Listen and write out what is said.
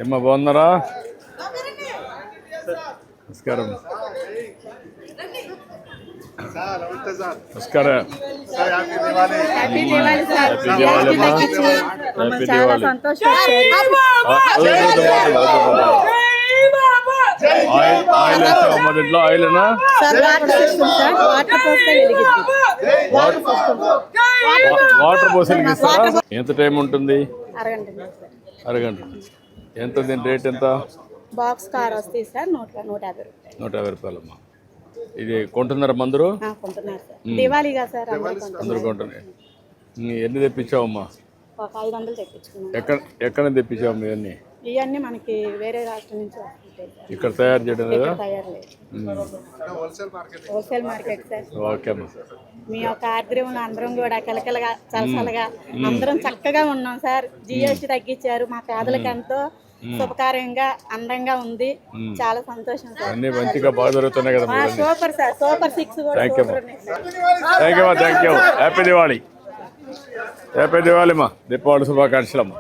ఏమ్మా బాగున్నారా? నమస్కారం. నమస్కారం. హ్యాపీ దివాళీ ఆయిల్ వేస్తావా మా ఇంట్లో? ఆయిల్నా వాటర్ పోసి వెలిగిస్తారా? ఎంత టైం ఉంటుంది? అరగంట. ఎంత దీని రేట్ ఎంత? బాక్స్ కార్ వస్తాయి సార్ 150 రూపాయలు. 150 రూపాయలమ్మా. ఇది కొంటున్నారా మందరు? దివాళీగా సార్ అందరూ కొంటున్నారు. ఎన్ని తెప్పించావమ్మా? ఒక 500 తెప్పించుకున్నాం. ఎక్కడ తెప్పించావు ఇవన్నీ? ఇవన్నీ మనకి వేరే రాష్ట్రం నుంచి వస్తుంటాయి సార్. ఇక్కడ తయారు చేయడం లేదా? తయారు లేదు, హోల్సేల్ మార్కెట్ సార్. ఓకే అమ్మా. మీ యొక్క ఆర్ద్రంలో అందరం కూడా కలకలగా చలసలగా అందరం చక్కగా ఉన్నాం సార్. జిఎస్టీ తగ్గించారు, మా పేదలకు ఎంతో శుభకార్యంగా అందంగా ఉంది. చాలా సంతోషం సార్. అన్ని మంచిగా బాగా జరుగుతున్నాయి కదా? సూపర్ సార్, సూపర్ 6 కూడా సూపర్ ఉన్నాయి sir. Thank you. Happy Diwali. Happy Diwali అమ్మా. దీపావళి శుభాకాంక్షలు అమ్మా.